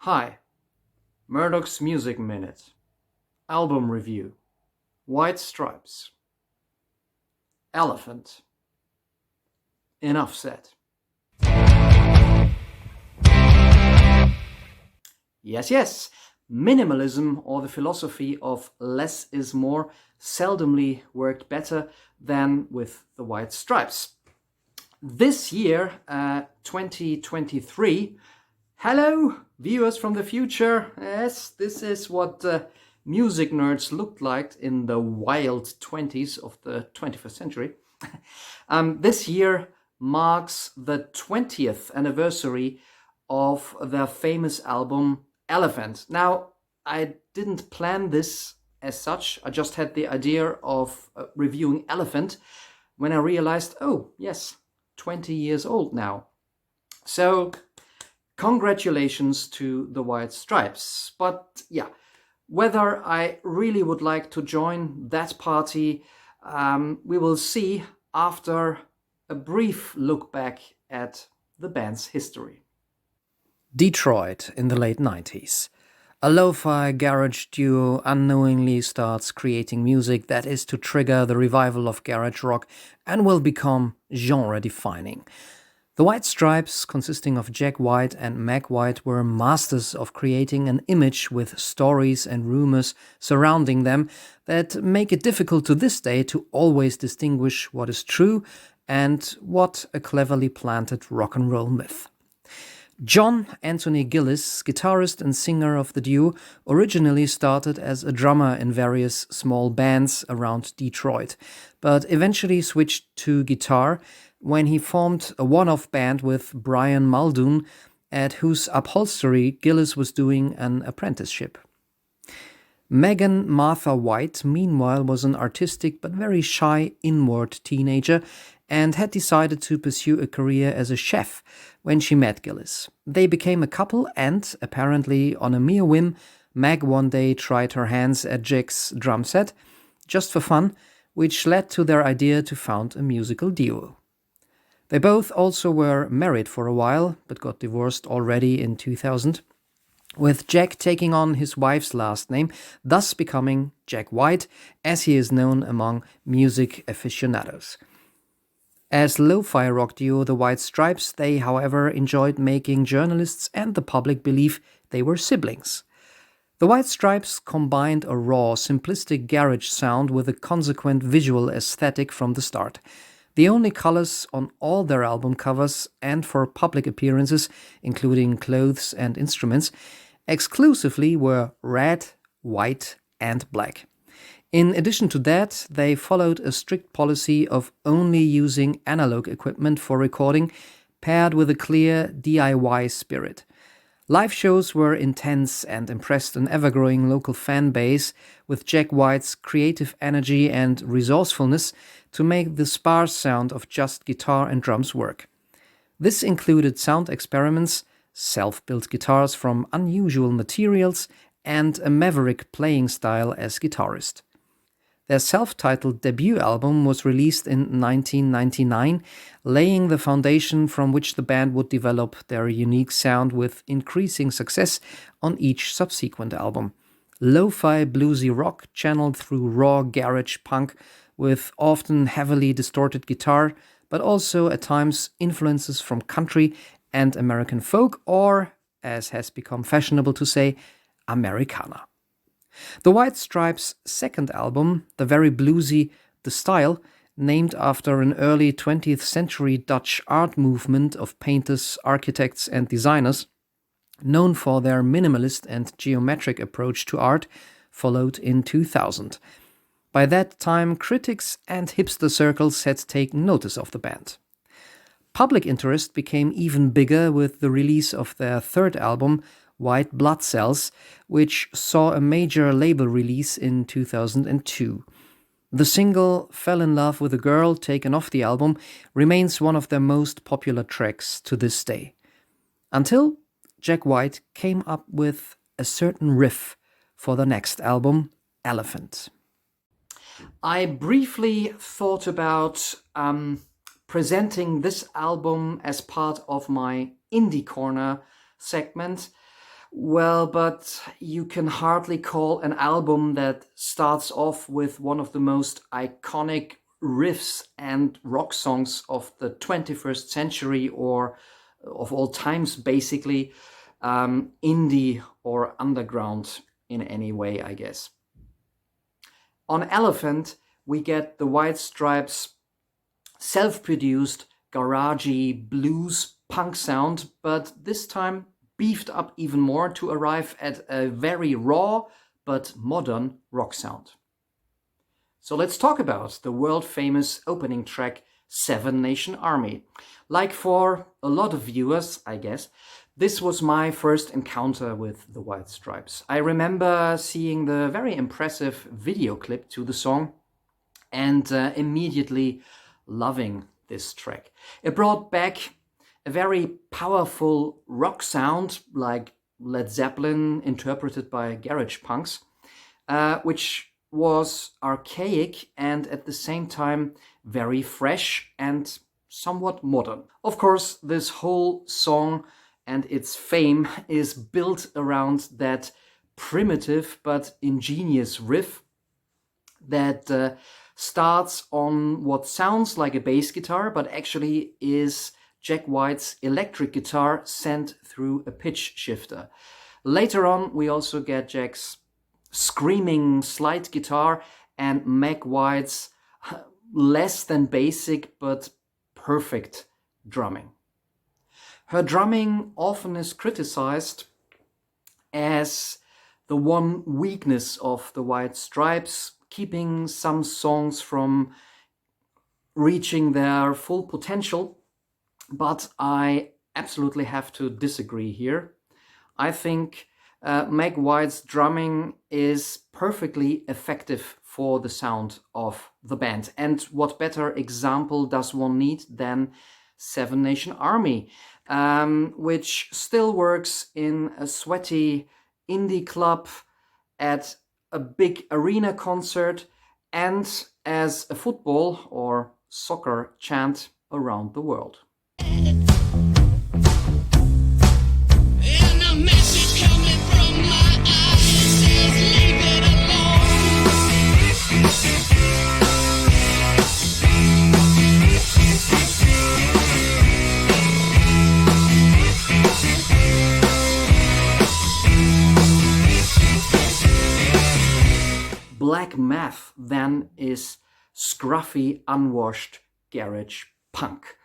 Hi, Murdock's Music Minute. Album review. White Stripes. Elephant. Enough said. Yes. Minimalism, or the philosophy of less is more, seldomly worked better than with the White Stripes. This year, 2023, hello, viewers from the future. Yes, this is what music nerds looked like in the wild 20s of the 21st century. This year marks the 20th anniversary of their famous album Elephant. Now, I didn't plan this as such. I just had the idea of reviewing Elephant when I realized, oh, yes, 20 years old now. So, congratulations to the White Stripes. But yeah, whether I really would like to join that party, we will see after a brief look back at the band's history. Detroit in the late 90s. A lo-fi garage duo unknowingly starts creating music that is to trigger the revival of garage rock and will become genre-defining. The White Stripes, consisting of Jack White and Meg White, were masters of creating an image with stories and rumors surrounding them that make it difficult to this day to always distinguish what is true and what a cleverly planted rock and roll myth. John Anthony Gillis, guitarist and singer of the duo, originally started as a drummer in various small bands around Detroit, but eventually switched to guitar when he formed a one-off band with Brian Muldoon, at whose upholstery Gillis was doing an apprenticeship. Megan Martha White, meanwhile, was an artistic but very shy inward teenager and had decided to pursue a career as a chef when she met Gillis. They became a couple and, apparently on a mere whim, Meg one day tried her hands at Jack's drum set, just for fun, which led to their idea to found a musical duo. They both also were married for a while, but got divorced already in 2000, with Jack taking on his wife's last name, thus becoming Jack White, as he is known among music aficionados. As lo-fi rock duo The White Stripes, they, however, enjoyed making journalists and the public believe they were siblings. The White Stripes combined a raw, simplistic garage sound with a consequent visual aesthetic from the start. The only colors on all their album covers and for public appearances, including clothes and instruments, exclusively were red, white, and black. In addition to that, they followed a strict policy of only using analog equipment for recording, paired with a clear DIY spirit. Live shows were intense and impressed an ever-growing local fan base, with Jack White's creative energy and resourcefulness to make the sparse sound of just guitar and drums work. This included sound experiments, self-built guitars from unusual materials, and a maverick playing style as guitarist. Their self-titled debut album was released in 1999, laying the foundation from which the band would develop their unique sound with increasing success on each subsequent album. Lo-fi bluesy rock channeled through raw garage punk with often heavily distorted guitar, but also at times influences from country and American folk, or, as has become fashionable to say, Americana. The White Stripes' second album, the very bluesy The Style, named after an early 20th century Dutch art movement of painters, architects, and designers, known for their minimalist and geometric approach to art, followed in 2000. By that time, critics and hipster circles had taken notice of the band. Public interest became even bigger with the release of their third album, White Blood Cells, which saw a major label release in 2002. The single Fell in Love with a Girl, taken off the album, remains one of their most popular tracks to this day. Until Jack White came up with a certain riff for the next album, Elephant. I briefly thought about presenting this album as part of my Indie Corner segment, Well, but you can hardly call an album that starts off with one of the most iconic riffs and rock songs of the 21st century or of all times, basically, indie or underground in any way, I guess. On Elephant, we get the White Stripes' self-produced, garagey blues punk sound, but this time beefed up even more to arrive at a very raw but modern rock sound. So let's talk about the world-famous opening track, Seven Nation Army. Like for a lot of viewers, I guess, this was my first encounter with the White Stripes. I remember seeing the very impressive video clip to the song and immediately loving this track. It brought back a very powerful rock sound like Led Zeppelin interpreted by garage punks, which was archaic and at the same time very fresh and somewhat modern. Of course, this whole song and its fame is built around that primitive but ingenious riff that starts on what sounds like a bass guitar, but actually is Jack White's electric guitar sent through a pitch shifter. Later on, we also get Jack's screaming slide guitar and Meg White's less than basic but perfect drumming. Her drumming often is criticized as the one weakness of the White Stripes, keeping some songs from reaching their full potential, but I absolutely have to disagree here. I think Meg White's drumming is perfectly effective for the sound of the band. And what better example does one need than Seven Nation Army, which still works in a sweaty indie club, at a big arena concert, and as a football or soccer chant around the world. Black Math then is scruffy, unwashed garage punk.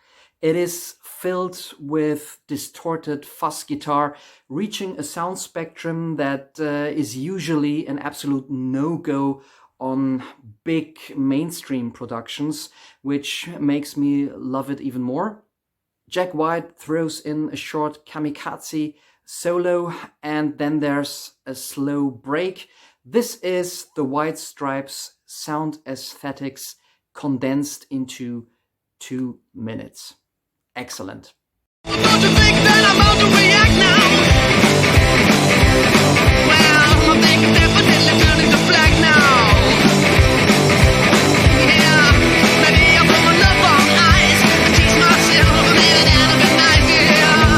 It is filled with distorted fuzz guitar, reaching a sound spectrum that is usually an absolute no-go on big mainstream productions, which makes me love it even more. Jack White throws in a short kamikaze solo, and then there's a slow break. This is the White Stripes' sound aesthetics condensed into 2 minutes. Excellent. Don't you think that I'm about to react now? Well, my thing is definitely turning to black now. Yeah, maybe I'm from a love on ice. I teach myself a little out of a nice, yeah.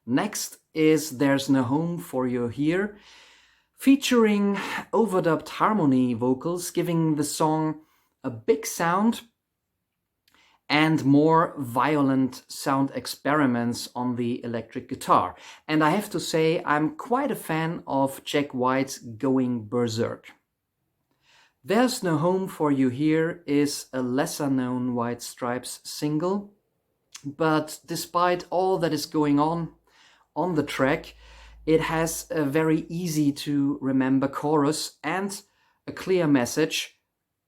Next is There's No Home for You Here, featuring overdubbed harmony vocals, giving the song a big sound and more violent sound experiments on the electric guitar. And I have to say, I'm quite a fan of Jack White going berserk. There's No Home for You Here is a lesser-known White Stripes single, but despite all that is going on the track, it has a very easy to remember chorus and a clear message: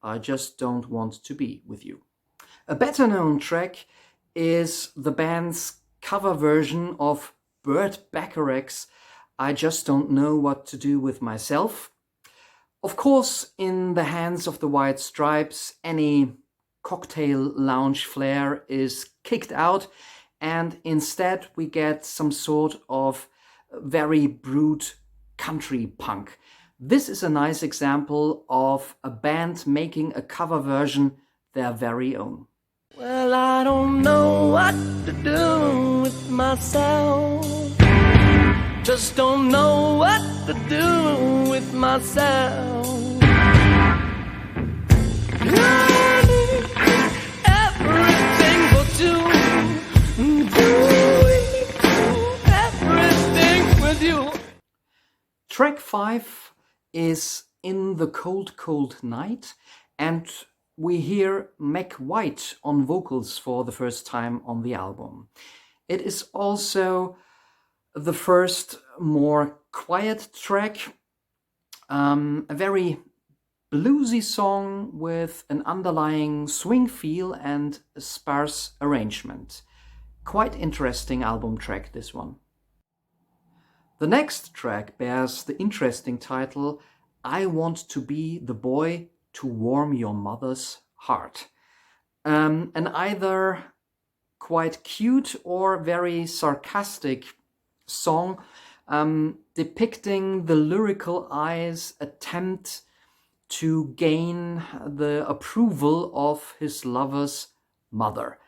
I just don't want to be with you. A better known track is the band's cover version of Burt Bacharach's I Just Don't Know What to Do with Myself. Of course, in the hands of the White Stripes, any cocktail lounge flair is kicked out, and instead we get some sort of very brute country punk. This is a nice example of a band making a cover version their very own. Well, I don't know what to do with myself. Just don't know what to do with myself. I need everything for two. Do everything with you. Track 5 is In the Cold Cold Night, and we hear Meg White on vocals for the first time on the album. It is also the first more quiet track, a very bluesy song with an underlying swing feel and a sparse arrangement. Quite interesting album track, this one. The next track bears the interesting title, I Want to Be the Boy to Warm Your Mother's Heart. An either quite cute or very sarcastic song depicting the lyrical eye's attempt to gain the approval of his lover's mother.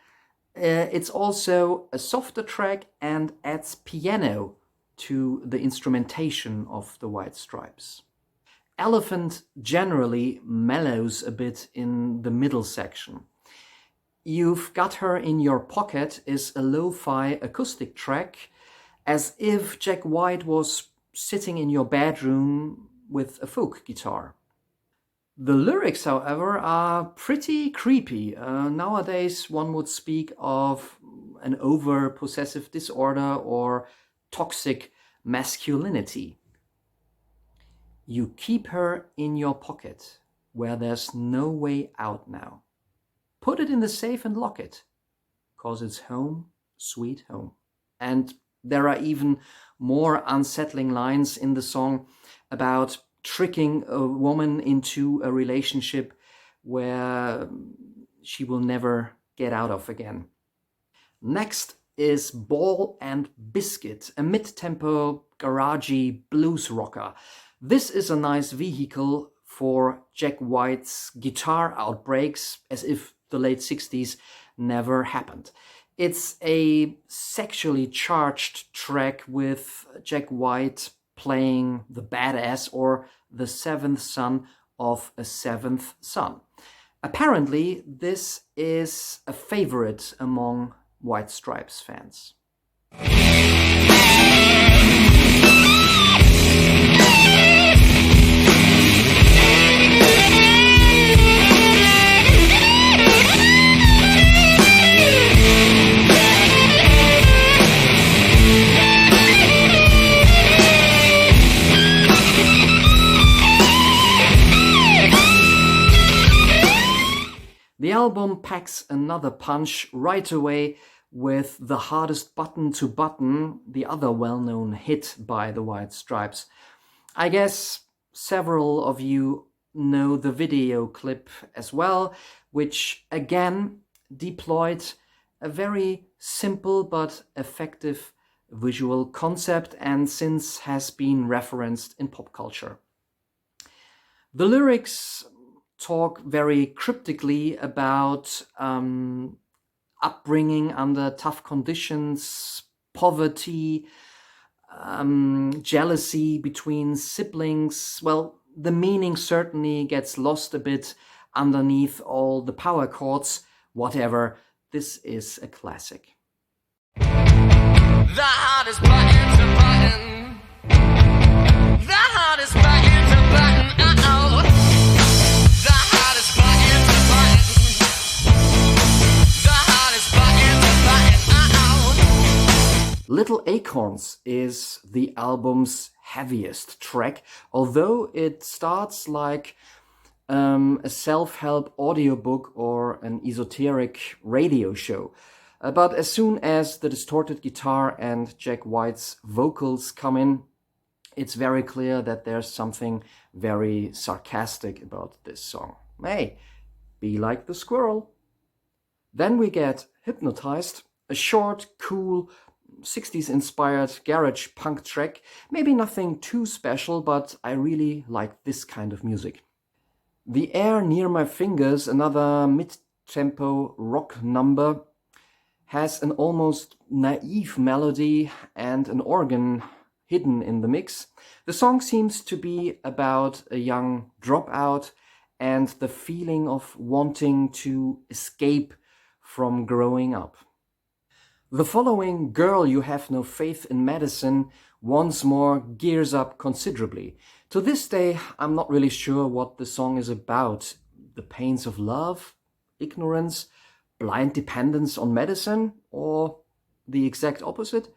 It's also a softer track and adds piano to the instrumentation of the White Stripes. Elephant generally mellows a bit in the middle section. You've Got Her in Your Pocket is a lo-fi acoustic track, as if Jack White was sitting in your bedroom with a folk guitar. The lyrics, however, are pretty creepy. Nowadays, one would speak of an over-possessive disorder or toxic masculinity. You keep her in your pocket, where there's no way out now. Put it in the safe and lock it, 'cause it's home, sweet home. And there are even more unsettling lines in the song about tricking a woman into a relationship where she will never get out of again. Next is Ball and Biscuit, a mid-tempo, garagey blues rocker. This is a nice vehicle for Jack White's guitar outbreaks, as if the late 60s never happened. It's a sexually charged track with Jack White playing the badass or the seventh son of a seventh son. Apparently, this is a favorite among White Stripes fans. The album packs another punch right away with The Hardest Button to Button, the other well-known hit by the White Stripes. I guess several of you know the video clip as well, which again deployed a very simple but effective visual concept and since has been referenced in pop culture. The lyrics talk very cryptically about upbringing under tough conditions, poverty, jealousy between siblings. Well, the meaning certainly gets lost a bit underneath all the power chords. Whatever, this is a classic. The hardest button to button. The hardest button to button. Uh-oh. The hardest button to button. The hardest button to button. Uh-oh. Little Acorns is the album's heaviest track, although it starts like a self-help audiobook or an esoteric radio show. But as soon as the distorted guitar and Jack White's vocals come in, it's very clear that there's something very sarcastic about this song. Hey, be like the squirrel. Then we get Hypnotized, a short, cool, 60s-inspired garage punk track. Maybe nothing too special, but I really like this kind of music. The Air Near My Fingers, another up-tempo rock number, has an almost naive melody and an organ hidden in the mix. The song seems to be about a young dropout and the feeling of wanting to escape from growing up. The following Girl You Have No Faith in Medicine once more gears up considerably. To this day, I'm not really sure what the song is about. The pains of love, ignorance, blind dependence on medicine, or the exact opposite?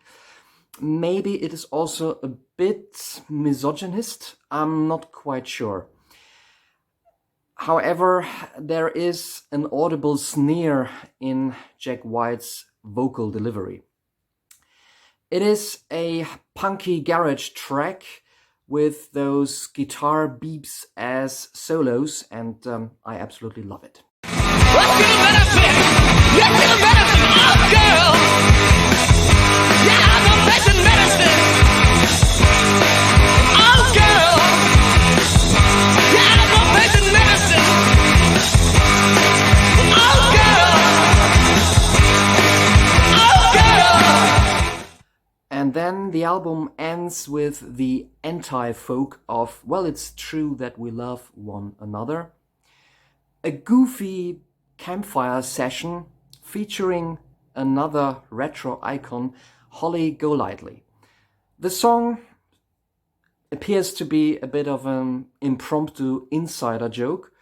Maybe it is also a bit misogynist. I'm not quite sure. However, there is an audible sneer in Jack White's vocal delivery. It is a punky garage track with those guitar beeps as solos, and I absolutely love it. What's your benefit? What's your benefit? Oh, girl. Yeah, I'm a patient medicine. Oh, girl. Yeah, I'm a patient medicine. Oh, girl. Oh, girl. And then the album ends with the anti-folk of, well, it's true that we love one another. A goofy campfire session featuring another retro icon, Holly Golightly. The song appears to be a bit of an impromptu insider joke.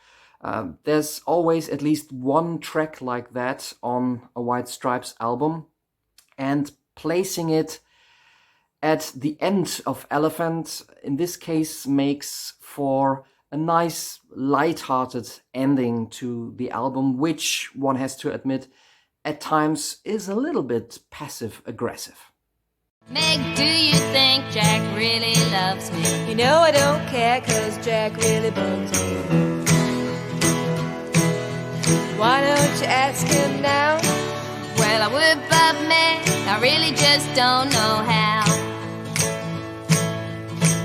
There's always at least one track like that on a White Stripes album, and placing it at the end of Elephant in this case makes for a nice light-hearted ending to the album, which one has to admit at times is a little bit passive-aggressive. Meg, do you think Jack really loves me? You know I don't care, 'cause Jack really bugs me. Why don't you ask him now? Well, I would, but man, I really just don't know how.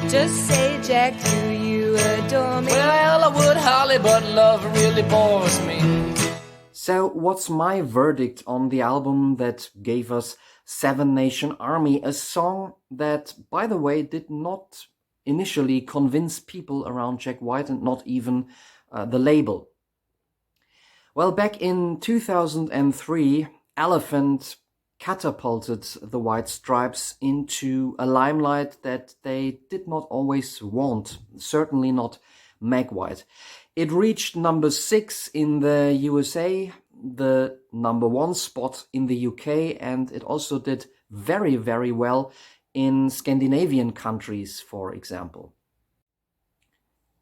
Just say, Jack, do you adore me? Well, I would, Holly, but love really bores me. So what's my verdict on the album that gave us Seven Nation Army, a song that, by the way, did not initially convince people around Jack White and not even the label? Well, back in 2003, Elephant catapulted the White Stripes into a limelight that they did not always want, certainly not Meg White. It reached number 6 in the USA, the number 1 spot in the UK, and it also did very, very well in Scandinavian countries, for example.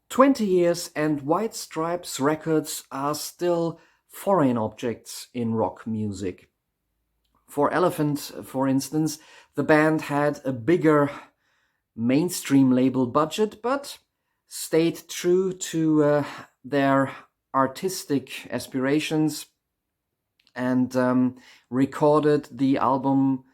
20 years and White Stripes records are still foreign objects in rock music. For Elephant, for instance, the band had a bigger mainstream label budget, but stayed true to their artistic aspirations and recorded the album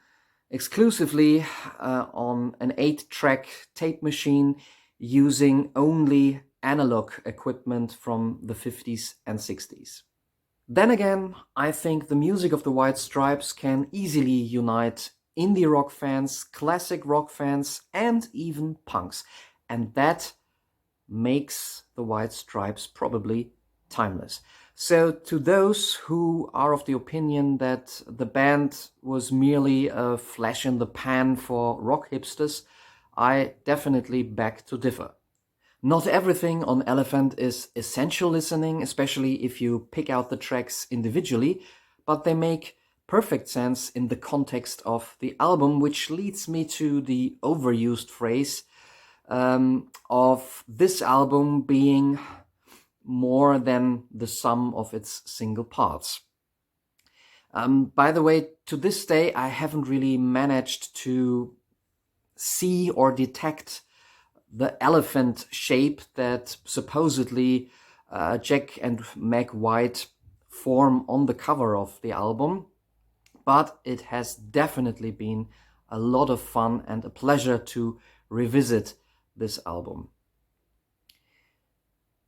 exclusively on an 8-track tape machine using only analog equipment from the 50s and 60s. Then again, I think the music of the White Stripes can easily unite indie rock fans, classic rock fans, and even punks. And that makes the White Stripes probably timeless. So to those who are of the opinion that the band was merely a flash in the pan for rock hipsters, I definitely beg to differ. Not everything on Elephant is essential listening, especially if you pick out the tracks individually, but they make perfect sense in the context of the album, which leads me to the overused phrase of this album being more than the sum of its single parts. By the way, to this day, I haven't really managed to see or detect the elephant shape that supposedly Jack and Meg White form on the cover of the album, but it has definitely been a lot of fun and a pleasure to revisit this album.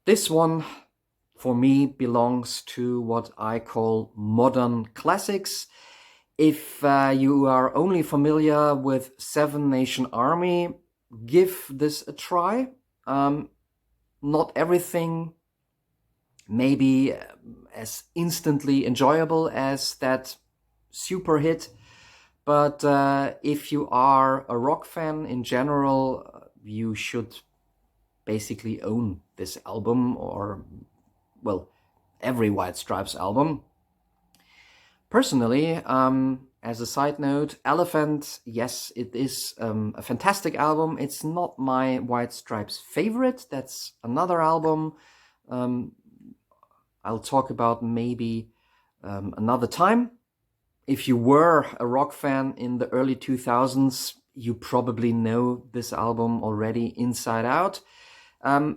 This one for me belongs to what I call modern classics. If you are only familiar with Seven Nation Army, give this a try. Not everything may be as instantly enjoyable as that super hit, but if you are a rock fan in general, you should basically own this album, or, well, every White Stripes album. Personally, as a side note, Elephant, yes, it is a fantastic album. It's not my White Stripes favorite. That's another album I'll talk about maybe another time. If you were a rock fan in the early 2000s, you probably know this album already inside out.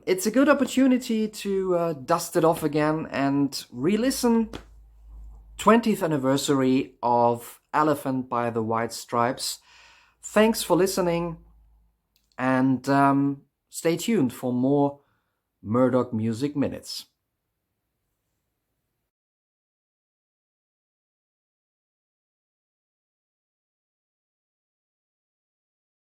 It's a good opportunity to dust it off again and re-listen. 20th anniversary of Elephant by the White Stripes. Thanks for listening, and stay tuned for more Murdock Music Minutes.